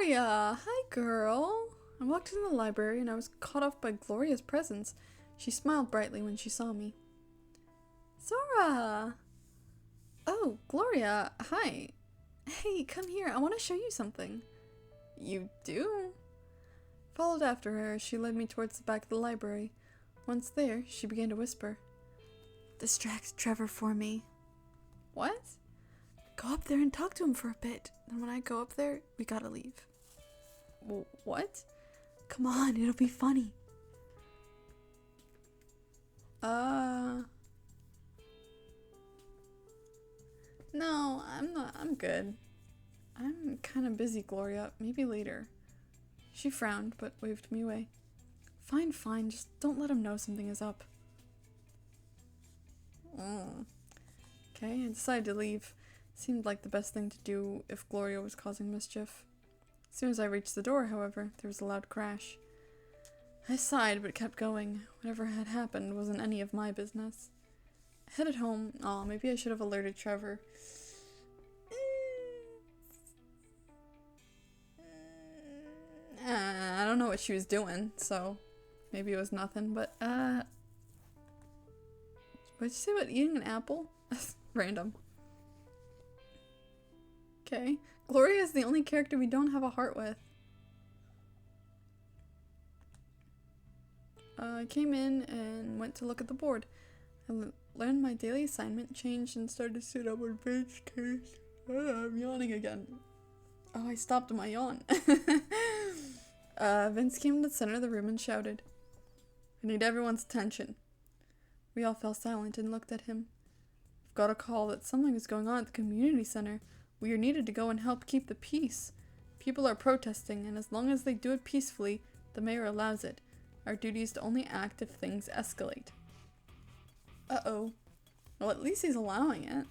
Gloria! Hi, girl! I walked into the library and I was caught off by Gloria's presence. She smiled brightly when she saw me. Zora! Oh, Gloria, hi. Hey, come here, I want to show you something. You do? Followed after her as she led me towards the back of the library. Once there, she began to whisper. Distract Trevor for me. What? Go up there and talk to him for a bit. Then when I go up there, we gotta leave. What? Come on, it'll be funny. No, I'm not. I'm good. I'm kind of busy, Gloria. Maybe later. She frowned, but waved me away. Fine. Just don't let him know something is up. Okay, I decided to leave. Seemed like the best thing to do if Gloria was causing mischief. As soon as I reached the door, however, there was a loud crash. I sighed, but kept going. Whatever had happened wasn't any of my business. I headed home. Aw, maybe I should have alerted Trevor. I don't know what she was doing, so maybe it was nothing, but, what did you say about eating an apple? Random. Okay. Gloria is the only character we don't have a heart with. I came in and went to look at the board. I learned my daily assignment, changed, and started to sit up on bench case. I'm yawning again. Oh, I stopped my yawn. Vince came to the center of the room and shouted, I need everyone's attention. We all fell silent and looked at him. I've got a call that something is going on at the community center. We are needed to go and help keep the peace. People are protesting, and as long as they do it peacefully, the mayor allows it. Our duty is to only act if things escalate. Uh-oh. Well, at least he's allowing it.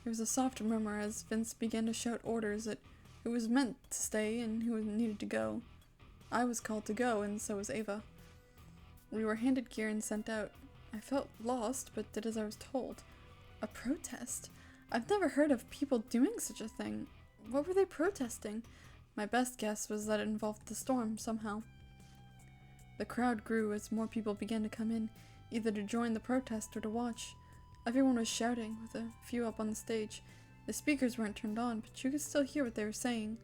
There was a soft murmur as Vince began to shout orders at who was meant to stay and who needed to go. I was called to go, and so was Ava. We were handed gear and sent out. I felt lost, but did as I was told. A protest? I've never heard of people doing such a thing. What were they protesting? My best guess was that it involved the storm, somehow. The crowd grew as more people began to come in, either to join the protest or to watch. Everyone was shouting, with a few up on the stage. The speakers weren't turned on, but you could still hear what they were saying.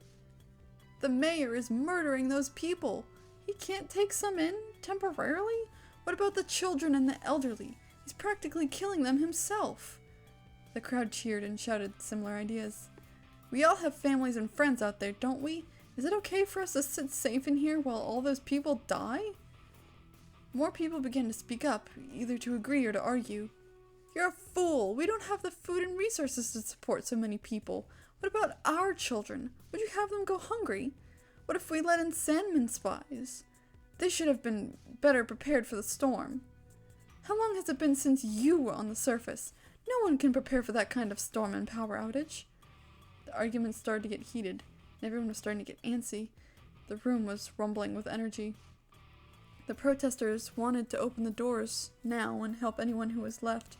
The mayor is murdering those people! He can't take some in, temporarily? What about the children and the elderly? He's practically killing them himself! The crowd cheered and shouted similar ideas. We all have families and friends out there, don't we? Is it okay for us to sit safe in here while all those people die? More people began to speak up, either to agree or to argue. You're a fool! We don't have the food and resources to support so many people. What about our children? Would you have them go hungry? What if we let in Sandman spies? They should have been better prepared for the storm. How long has it been since you were on the surface? No one can prepare for that kind of storm and power outage. The arguments started to get heated, and everyone was starting to get antsy. The room was rumbling with energy. The protesters wanted to open the doors now and help anyone who was left.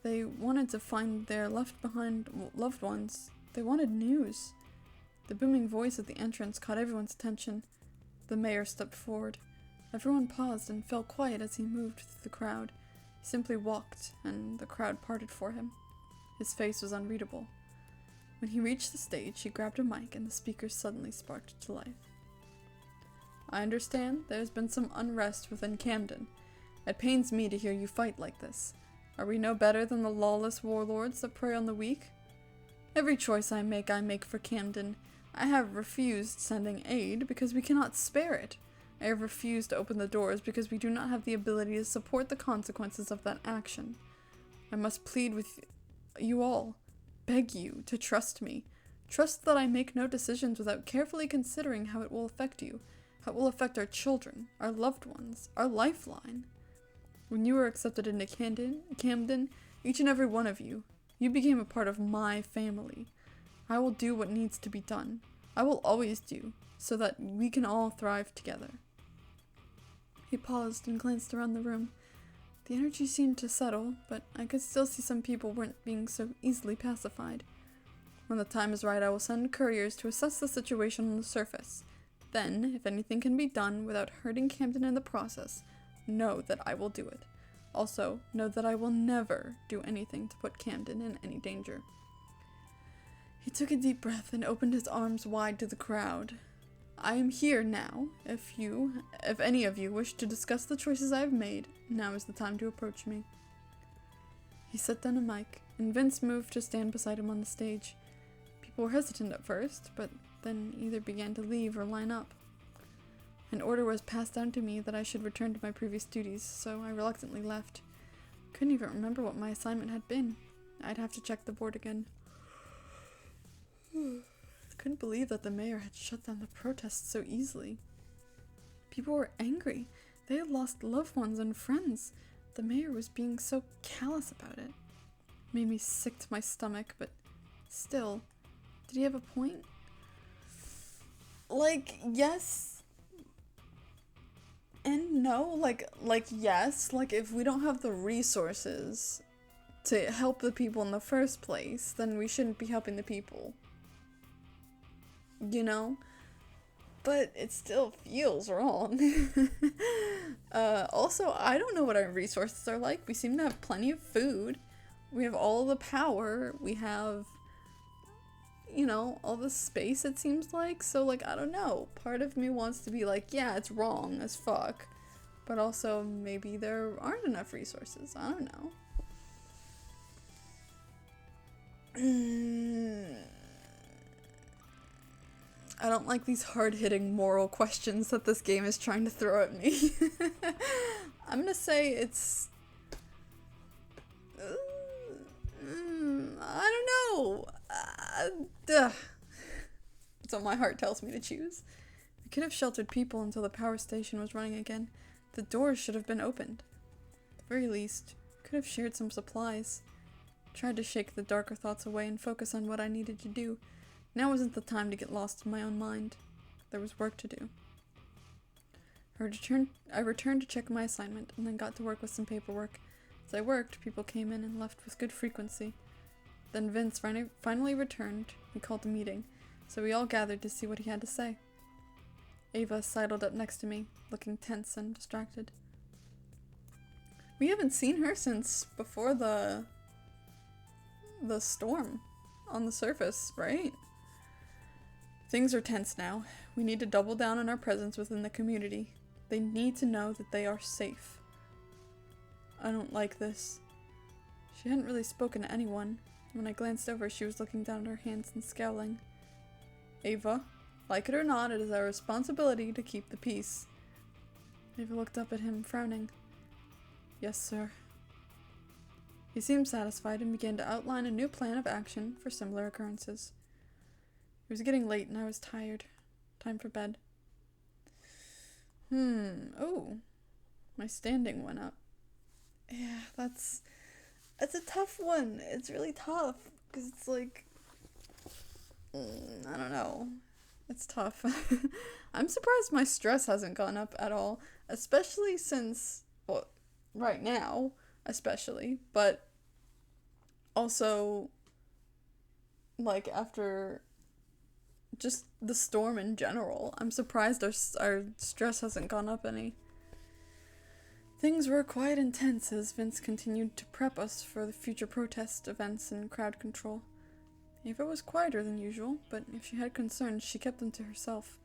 They wanted to find their left-behind loved ones. They wanted news. The booming voice at the entrance caught everyone's attention. The mayor stepped forward. Everyone paused and fell quiet as he moved through the crowd. He simply walked, and the crowd parted for him. His face was unreadable. When he reached the stage, he grabbed a mic, and the speakers suddenly sparked to life. I understand there's been some unrest within Camden. It pains me to hear you fight like this. Are we no better than the lawless warlords that prey on the weak? Every choice I make for Camden. I have refused sending aid because we cannot spare it. I have refused to open the doors because we do not have the ability to support the consequences of that action. I must plead with you all, beg you to trust me. Trust that I make no decisions without carefully considering how it will affect you, how it will affect our children, our loved ones, our lifeline. When you were accepted into Camden, each and every one of you became a part of my family. I will do what needs to be done. I will always do, so that we can all thrive together. He paused and glanced around the room. The energy seemed to settle, but I could still see some people weren't being so easily pacified. When the time is right, I will send couriers to assess the situation on the surface. Then, if anything can be done without hurting Camden in the process, know that I will do it. Also, know that I will never do anything to put Camden in any danger." He took a deep breath and opened his arms wide to the crowd. "I am here now. If any of you wish to discuss the choices I have made, now is the time to approach me." He set down a mic, and Vince moved to stand beside him on the stage. People were hesitant at first, but then either began to leave or line up. An order was passed down to me that I should return to my previous duties, so I reluctantly left. Couldn't even remember what my assignment had been. I'd have to check the board again. Couldn't believe that the mayor had shut down the protests so easily. People were angry. They had lost loved ones and friends. The mayor was being so callous about it. Made me sick to my stomach, but still, did he have a point? Like, yes and no. Like yes, like if we don't have the resources to help the people in the first place, then we shouldn't be helping the people. You know? But it still feels wrong. Also, I don't know what our resources are like. We seem to have plenty of food. We have all the power. We have, you know, all the space, it seems like. So, like, I don't know. Part of me wants to be like, yeah, it's wrong as fuck. But also, maybe there aren't enough resources. I don't know. I don't like these hard-hitting moral questions that this game is trying to throw at me. I'm gonna say it's... I don't know. That's what my heart tells me to choose. We could have sheltered people until the power station was running again. The doors should have been opened. At the very least, could have shared some supplies. Tried to shake the darker thoughts away and focus on what I needed to do. Now wasn't the time to get lost in my own mind. There was work to do. I returned to check my assignment, and then got to work with some paperwork. As I worked, people came in and left with good frequency. Then Vince finally returned. He called a meeting, so we all gathered to see what he had to say. Ava sidled up next to me, looking tense and distracted. We haven't seen her since before the storm on the surface, right? Things are tense now. We need to double down on our presence within the community. They need to know that they are safe. I don't like this. She hadn't really spoken to anyone. When I glanced over, she was looking down at her hands and scowling. Ava, like it or not, it is our responsibility to keep the peace. Ava looked up at him, frowning. Yes, sir. He seemed satisfied and began to outline a new plan of action for similar occurrences. It was getting late and I was tired. Time for bed. Oh. My standing went up. Yeah, that's a tough one. It's really tough. Because it's like... I don't know. It's tough. I'm surprised my stress hasn't gone up at all. Especially since... Well, right now, especially. But also... Like, after... just the storm in general. I'm surprised our stress hasn't gone up any. Things were quite intense as Vince continued to prep us for the future protest events and crowd control. Ava was quieter than usual, but if she had concerns, she kept them to herself.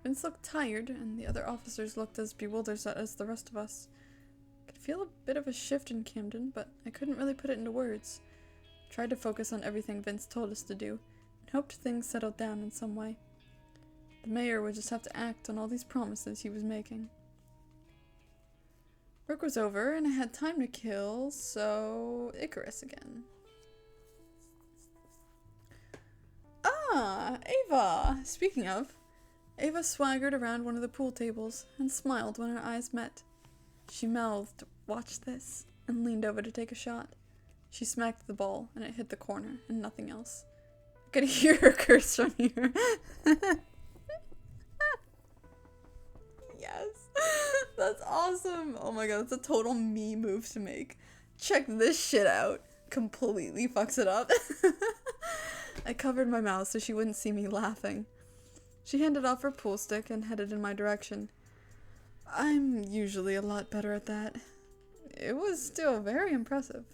Vince looked tired, and the other officers looked as bewildered as the rest of us. I could feel a bit of a shift in Camden, but I couldn't really put it into words. Tried to focus on everything Vince told us to do, hoped things settled down in some way. The mayor would just have to act on all these promises he was making. Work was over, and I had time to kill, so Icarus again. Ah, Ava! Speaking of, Ava swaggered around one of the pool tables and smiled when our eyes met. She mouthed, "Watch this," and leaned over to take a shot. She smacked the ball, and it hit the corner, and nothing else. I could hear her curse from here. Yes. That's awesome. Oh my god, that's a total me move to make. Check this shit out. Completely fucks it up. I covered my mouth so she wouldn't see me laughing. She handed off her pool stick and headed in my direction. I'm usually a lot better at that. It was still very impressive.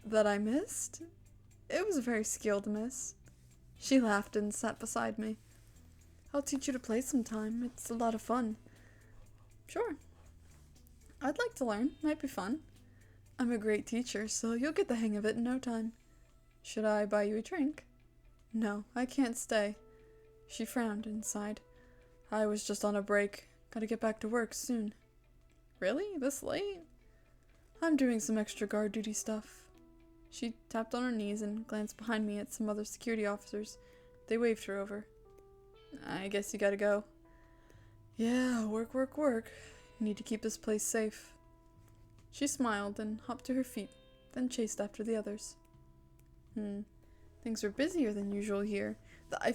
That I missed? It was a very skilled miss. She laughed and sat beside me. I'll teach you to play sometime. It's a lot of fun. Sure. I'd like to learn. Might be fun. I'm a great teacher, so you'll get the hang of it in no time. Should I buy you a drink? No, I can't stay. She frowned and sighed. I was just on a break. Gotta get back to work soon. Really? This late? I'm doing some extra guard duty stuff. She tapped on her knees and glanced behind me at some other security officers. They waved her over. I guess you gotta go. Yeah, work, work, work. Need to keep this place safe. She smiled and hopped to her feet, then chased after the others. Things are busier than usual here. I'm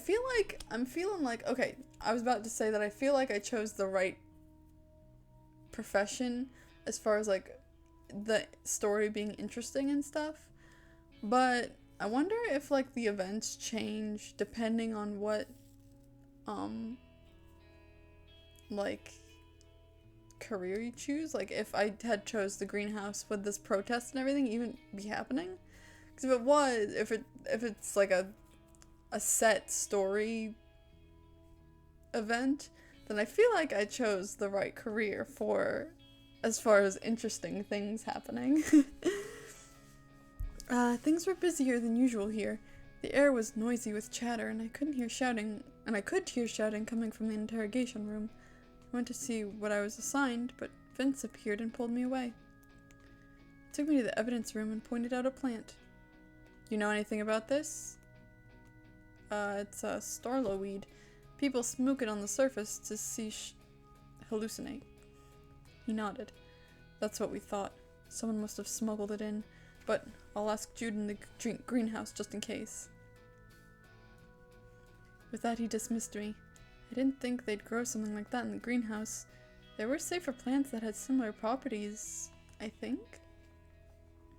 feeling like, okay, I was about to say that I feel like I chose the right profession as far as like the story being interesting and stuff, but I wonder if like the events change depending on what like career you choose. Like if I had chose the greenhouse, would this protest and everything even be happening? Because if it was, if it's like a set story event, then I feel like I chose the right career for as far as interesting things happening. Things were busier than usual here. The air was noisy with chatter, and I could hear shouting coming from the interrogation room. I went to see what I was assigned, but Vince appeared and pulled me away. He took me to the evidence room and pointed out a plant. You know anything about this? It's a starlo weed. People smoke it on the surface to hallucinate. He nodded. That's what we thought. Someone must have smuggled it in, but I'll ask Jude in the greenhouse just in case. With that, he dismissed me. I didn't think they'd grow something like that in the greenhouse. There were safer plants that had similar properties, I think.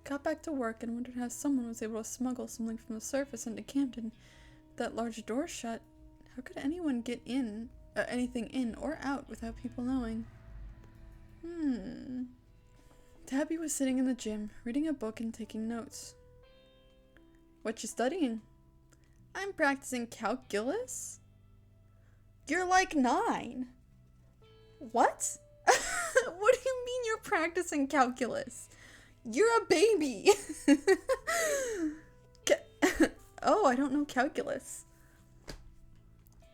Got back to work and wondered how someone was able to smuggle something from the surface into Camden. With that large door shut, how could anyone get in, anything in or out without people knowing? Tabby was sitting in the gym, reading a book and taking notes. What you studying? I'm practicing calculus. You're like 9. What? What do you mean you're practicing calculus? You're a baby. Oh, I don't know calculus.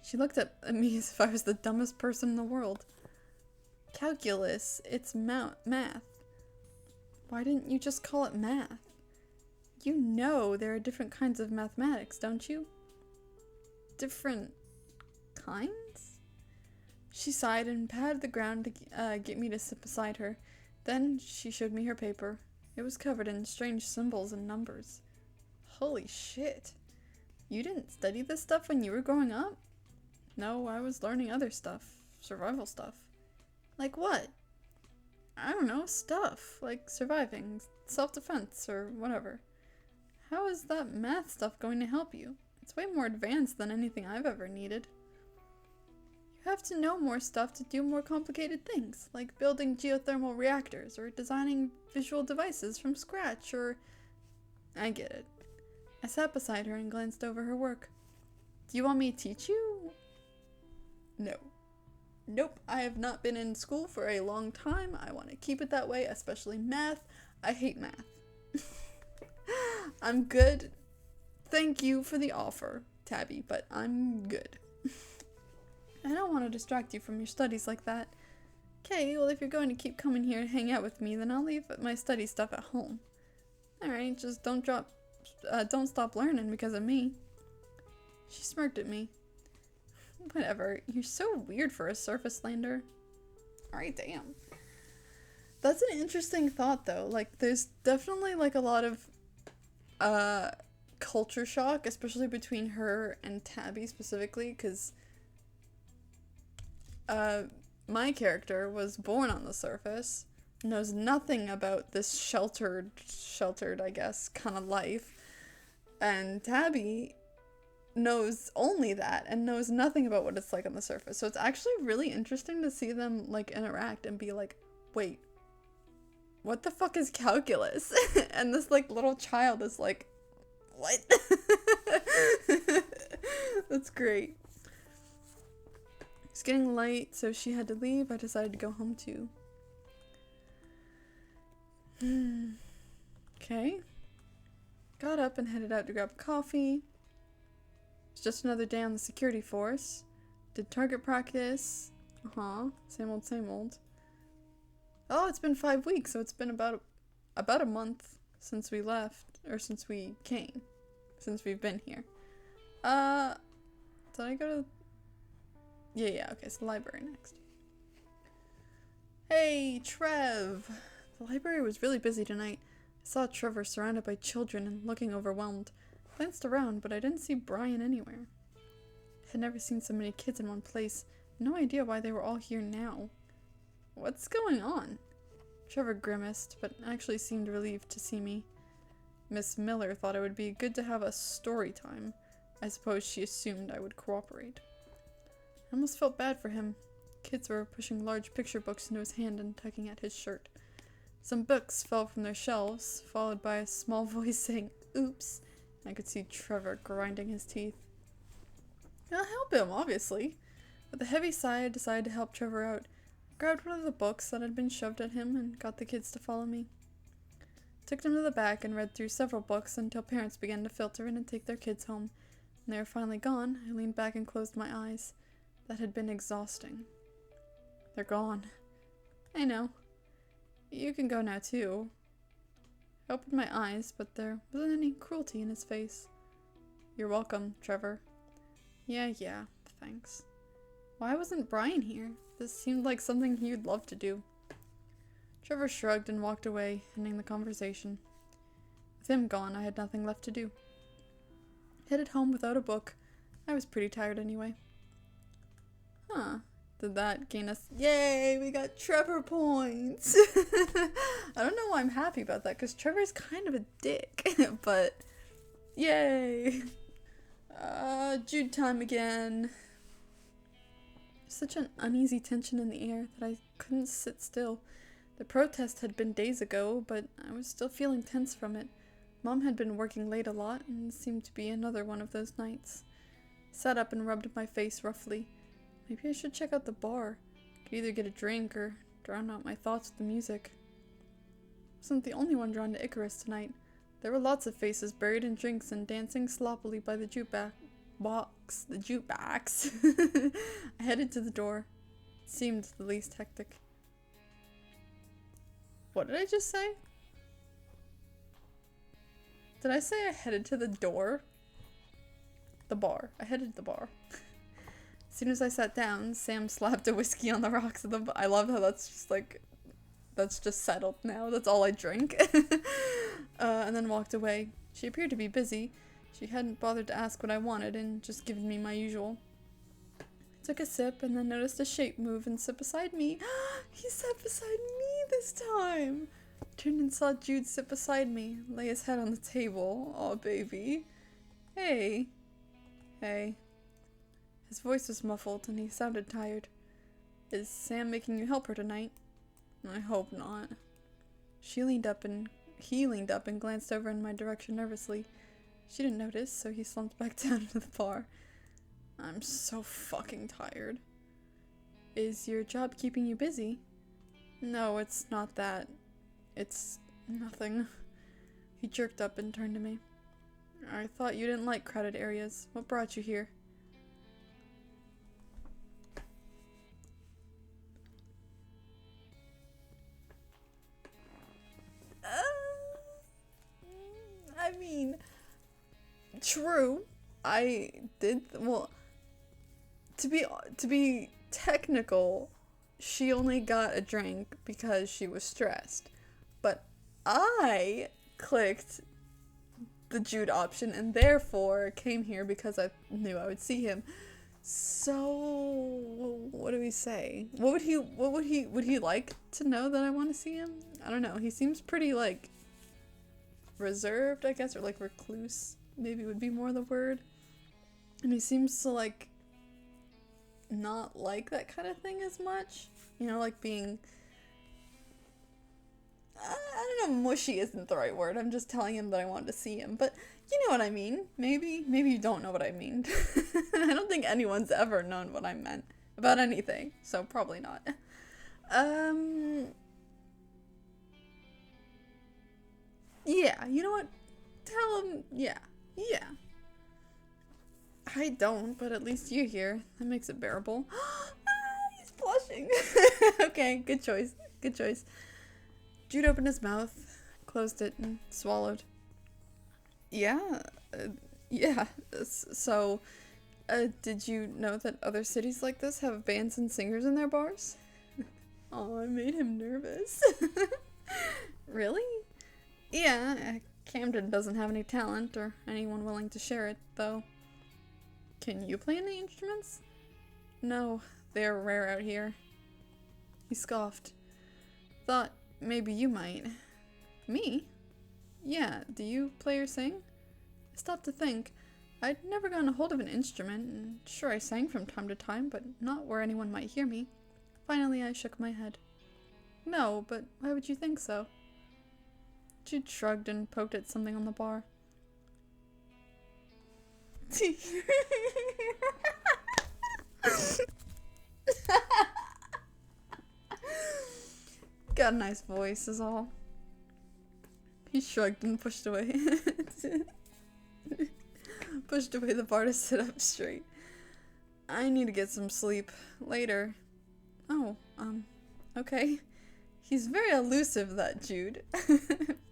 She looked at me as if I was the dumbest person in the world. Calculus, it's math. Why didn't you just call it math? You know there are different kinds of mathematics, don't you? Different kinds? She sighed and patted the ground to get me to sit beside her. Then she showed me her paper. It was covered in strange symbols and numbers. Holy shit. You didn't study this stuff when you were growing up? No, I was learning other stuff. Survival stuff. Like what? I don't know, stuff. Like surviving, self-defense, or whatever. How is that math stuff going to help you? It's way more advanced than anything I've ever needed. You have to know more stuff to do more complicated things, like building geothermal reactors, or designing visual devices from scratch, or... I get it. I sat beside her and glanced over her work. Do you want me to teach you? No. Nope, I have not been in school for a long time. I want to keep it that way, especially math. I hate math. I'm good. Thank you for the offer, Tabby, but I'm good. I don't want to distract you from your studies like that. Okay, well if you're going to keep coming here to hang out with me, then I'll leave my study stuff at home. Alright, just don't stop learning because of me. She smirked at me. Whatever, you're so weird for a surface lander. Alright, damn. That's an interesting thought though. Like, there's definitely like a lot of culture shock, especially between her and Tabby specifically, because my character was born on the surface, knows nothing about this sheltered, I guess, kind of life, and Tabby knows only that and knows nothing about what it's like on the surface. So it's actually really interesting to see them like interact and be like, wait, what the fuck is calculus? And this like little child is like, what? That's great. It's getting late, so she had to leave. I decided to go home too. Okay. Got up and headed out to grab coffee. It's just another day on the security force. Did target practice. Same old, same old. Oh, it's been 5 weeks, so it's been about a month since we left, or since we came. Since we've been here. Did I go to... Yeah, okay, so the library next. Hey, Trev! The library was really busy tonight. I saw Trevor surrounded by children and looking overwhelmed. I glanced around, but I didn't see Brian anywhere. I had never seen so many kids in one place. No idea why they were all here now. What's going on? Trevor grimaced, but actually seemed relieved to see me. Miss Miller thought it would be good to have a story time. I suppose she assumed I would cooperate. I almost felt bad for him. Kids were pushing large picture books into his hand and tugging at his shirt. Some books fell from their shelves, followed by a small voice saying, "Oops." I could see Trevor grinding his teeth. I'll help him, obviously. With a heavy sigh, I decided to help Trevor out. I grabbed one of the books that had been shoved at him and got the kids to follow me. Took them to the back and read through several books until parents began to filter in and take their kids home. When they were finally gone, I leaned back and closed my eyes. That had been exhausting. They're gone. I know. You can go now, too. I opened my eyes, but there wasn't any cruelty in his face. You're welcome, Trevor. Yeah, thanks. Why wasn't Brian here? This seemed like something he'd love to do. Trevor shrugged and walked away, ending the conversation. With him gone, I had nothing left to do. Headed home without a book. I was pretty tired anyway. Did that gain us? Yay, we got Trevor points! I don't know why I'm happy about that, because Trevor's kind of a dick, but yay! Jude time again. Such an uneasy tension in the air that I couldn't sit still. The protest had been days ago, but I was still feeling tense from it. Mom had been working late a lot, and it seemed to be another one of those nights. Sat up and rubbed my face roughly. Maybe I should check out the bar. Could either get a drink or drown out my thoughts with the music. I wasn't the only one drawn to Icarus tonight. There were lots of faces buried in drinks and dancing sloppily by the jukebox. I headed to the door. It seemed the least hectic. What did I just say? Did I say I headed to the door? The bar. I headed to the bar. As soon as I sat down, Sam slapped a whiskey on the rocks of the I love how that's just settled now. That's all I drink. And then walked away. She appeared to be busy. She hadn't bothered to ask what I wanted and just given me my usual. I took a sip and then noticed a shape move and sit beside me. He sat beside me this time! Turned and saw Jude sit beside me, lay his head on the table. Aw, baby. Hey. Hey. His voice was muffled and he sounded tired. Is Sam making you help her tonight? I hope not. He leaned up and glanced over in my direction nervously. She didn't notice, so he slumped back down into the bar. I'm so fucking tired. Is your job keeping you busy? No, it's not that. It's nothing. He jerked up and turned to me. I thought you didn't like crowded areas. What brought you here? I mean, true. I did, well, to be technical, she only got a drink because she was stressed. But I clicked the Jude option and therefore came here because I knew I would see him. So, what do we say? Would he like to know that I want to see him? I don't know. He seems pretty, like, reserved, I guess, or like recluse, maybe would be more the word. And he seems to, like, not like that kind of thing as much. You know, like being... I don't know, mushy isn't the right word. I'm just telling him that I wanted to see him. But you know what I mean. Maybe you don't know what I mean. I don't think anyone's ever known what I meant about anything. So probably not. Yeah, you know what? Tell him, yeah. I don't, but at least you're here. That makes it bearable. He's blushing. Okay, good choice. Jude opened his mouth, closed it, and swallowed. Yeah, yeah. So, did you know that other cities like this have bands and singers in their bars? Oh, I made him nervous. Really? Yeah, Camden doesn't have any talent or anyone willing to share it, though. Can you play any instruments? No, they're rare out here. He scoffed. Thought maybe you might. Me? Yeah, do you play or sing? I stopped to think. I'd never gotten a hold of an instrument, and sure I sang from time to time, but not where anyone might hear me. Finally, I shook my head. No, but why would you think so? Jude shrugged and poked at something on the bar. Got a nice voice is all. He shrugged and pushed away. Pushed away the bar to sit up straight. I need to get some sleep. Later. Oh, okay. He's very elusive, that Jude.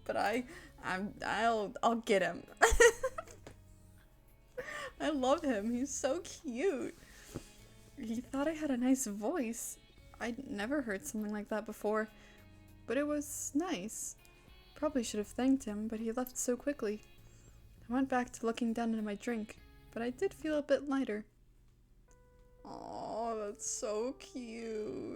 But I'll get him. I love him. He's so cute. He thought I had a nice voice. I'd never heard something like that before. But it was nice. Probably should have thanked him, but he left so quickly. I went back to looking down into my drink, but I did feel a bit lighter. Oh, that's so cute.